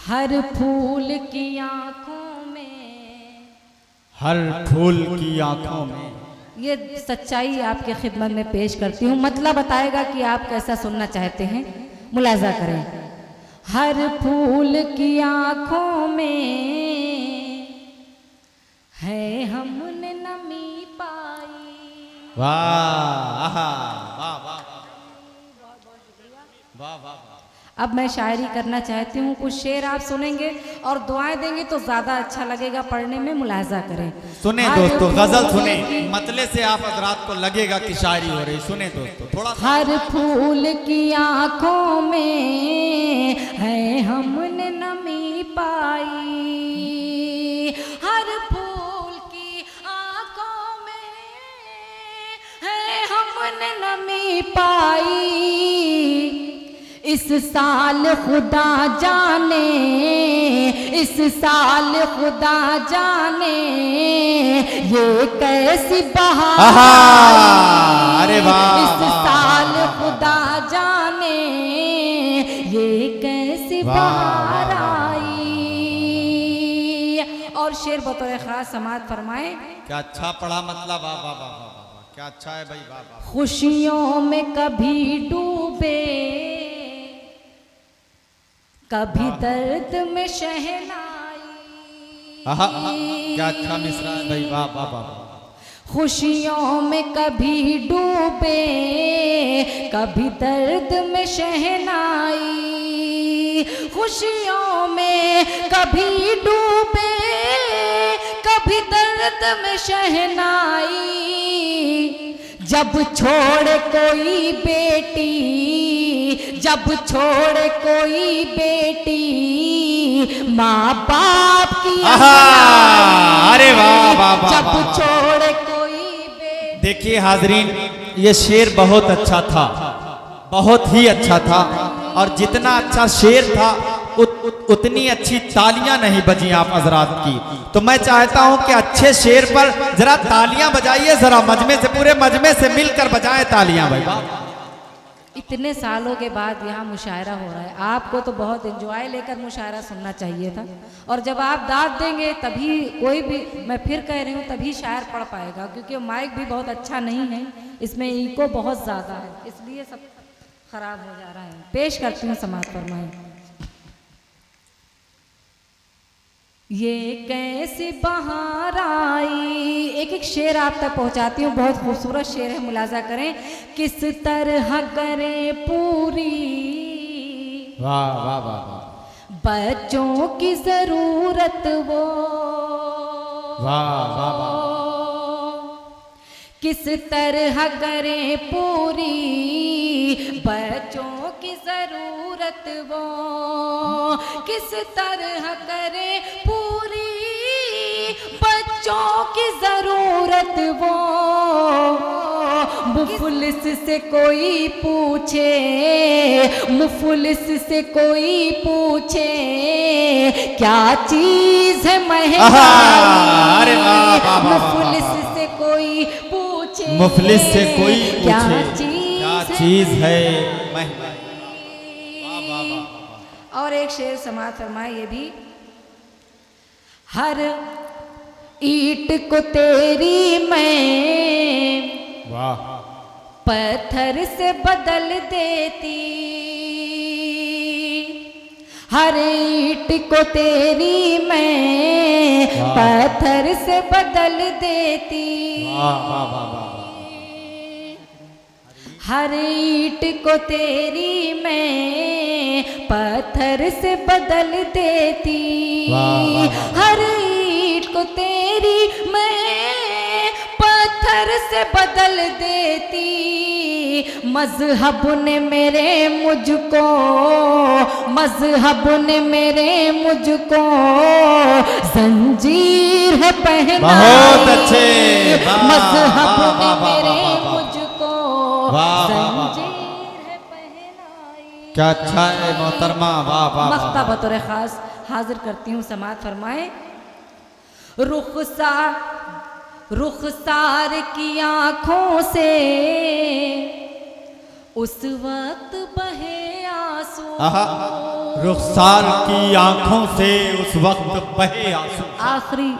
हर फूल की आंखों में, हर फूल की आंखों में। ये सच्चाई आपके खिदमत में पेश करती हूँ। मतलब बताएगा कि आप कैसा सुनना चाहते हैं, मुलाजा करें। हर फूल की आंखों में है हमने नमी पाई। वाह वाह वाह वाह वाह वाह। अब मैं शायरी करना चाहती हूँ, कुछ शेर आप सुनेंगे और दुआएं देंगे तो ज़्यादा अच्छा लगेगा पढ़ने में, मुलाजा करें। सुने दोस्तों, गजल सुने, मतले से आप हजरात को लगेगा कि शायरी हो रही। सुने दोस्तों थोड़ा। हर फूल की आंखों में है हमने नमी पाई। हर फूल की आंखों में है हमने नमी पाई। इस साल खुदा जाने, इस साल खुदा जाने ये कैसी बहार। अरे वाह। इस साल खुदा जाने ये कैसी बहार आई। और शेर बतौर खास समाअत फरमाए। क्या अच्छा पढ़ा, मतलब वाह वाह वाह वाह, क्या अच्छा है भाई, वाह वाह। खुशियों में कभी डूबे, कभी दर्द में शहनाई। क्या अच्छा मिसरा है भाई, वाह वाह वाह। खुशियों में कभी डूबे, कभी दर्द में शहनाई। खुशियों में कभी डूबे, कभी दर्द में शहनाई। जब छोड़ कोई बेटी, जब छोड़ कोई बेटी माँ बाप की। अरे वाह वाह वाह। जब छोड़ कोई बेटी। देखिए हाजरीन, ये शेर बहुत अच्छा था, बहुत ही अच्छा था। और जितना अच्छा शेर था उतनी अच्छी तालियां नहीं बजी आप हजरात की। तो मैं चाहता हूं कि अच्छे शेर पर जरा तालियां बजाइए, जरा मजमे से, पूरे मजमे से मिलकर बजाएं तालियां भाई। इतने सालों के बाद यहाँ मुशायरा हो रहा है, आपको तो बहुत एंजॉय लेकर मुशायरा सुनना चाहिए था। और जब आप दाद देंगे तभी कोई भी, मैं फिर कह रही हूँ, तभी शायर पढ़ पाएगा, क्योंकि माइक भी बहुत अच्छा नहीं है, इसमें इको बहुत ज़्यादा है, इसलिए सब खराब हो जा रहा है। पेश करती हूँ समाअत फरमाएं। ये कैसी बहार आई। एक एक शेर आप तक पहुंचाती हूँ, बहुत खूबसूरत शेर है, मुलाजा करें। किस तरह करें पूरी, वाह वाह वाह। बच्चों की जरूरत वो, वाह वाह वाह। किस तरह करें पूरी बच्चों की जरूरत वो। किस तरह करें पूरी बच्चों की जरूरत वो। मुफलिस से कोई पूछे, मुफलिस से कोई पूछे क्या चीज है महंगाई। मुफलिस से कोई पूछे, मुफलिस से कोई पूछे क्या चीज है। और एक शेर समाअत फरमाए, ये भी। हर ईंट को तेरी मैं वाह पत्थर से बदल देती। हर ईंट को तेरी मैं पत्थर से बदल देती। वाह वाह वाह। हर ईंट को तेरी मैं पत्थर से बदल देती। हर ईंट को तेरी मैं पत्थर से बदल देती। मजहब ने मेरे मुझको, मजहब ने मेरे मुझको जंजीर है पहनाई। बहुत अच्छे। मजहब ने मेरे मुझको जंजीर है पहनाई। क्या अच्छा है मोहतरमा, वाह वाह। मख्ता बतौर खास हाजिर करती हूँ, समाअत फरमाए। रुखसार की आंखों से उस वक्त बहे आंसू। रुखसार की आंखों से उस वक्त बहे आंसू। आखिरी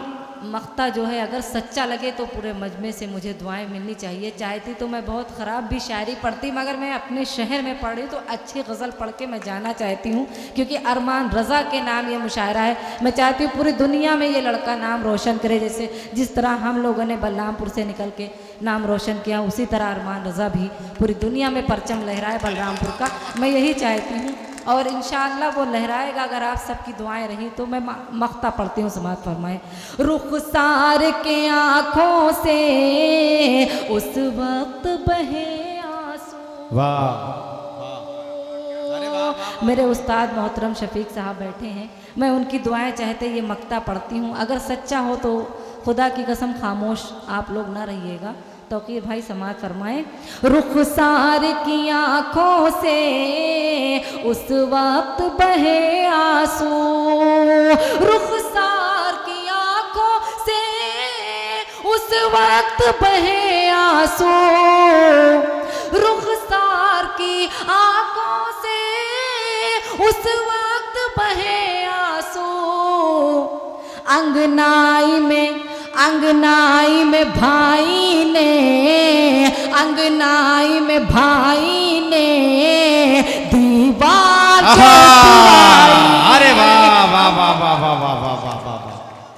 मक्ता जो है अगर सच्चा लगे तो पूरे मजमे से मुझे दुआएं मिलनी चाहिए। चाहती तो मैं बहुत ख़राब भी शायरी पढ़ती, मगर मैं अपने शहर में पढ़ रही हूँ तो अच्छी गज़ल पढ़ के मैं जाना चाहती हूँ, क्योंकि अरमान रज़ा के नाम ये मुशायरा है। मैं चाहती हूँ पूरी दुनिया में ये लड़का नाम रोशन करे, जैसे जिस तरह हम लोगों ने बलरामपुर से निकल के नाम रोशन किया, उसी तरह अरमान रज़ा भी पूरी दुनिया में परचम लहराए बलरामपुर का। मैं यही चाहती हूँ और इंशाअल्लाह वो लहराएगा अगर आप सबकी दुआएं रही तो। मैं मख्ता पढ़ती हूँ, समात फरमाए। रुखसार के आँखों से उस वक्त बहे आंसू। वाह, मेरे उस्ताद मोहतरम शफीक साहब बैठे हैं, मैं उनकी दुआएं चाहते ये मक्ता पढ़ती हूँ। अगर सच्चा हो तो खुदा की कसम खामोश आप लोग ना रहिएगा। तौकीर भाई समात फरमाए। रुखसार की आँखों से उस वक्त बहे आंसू, रुखसार की आँखों से उस वक्त बहे आंसू, रुखसार की आँखों से उस वक्त बहे आंसू। अंगनाई में भाई ने, अंगनाई में भाई ने दीवार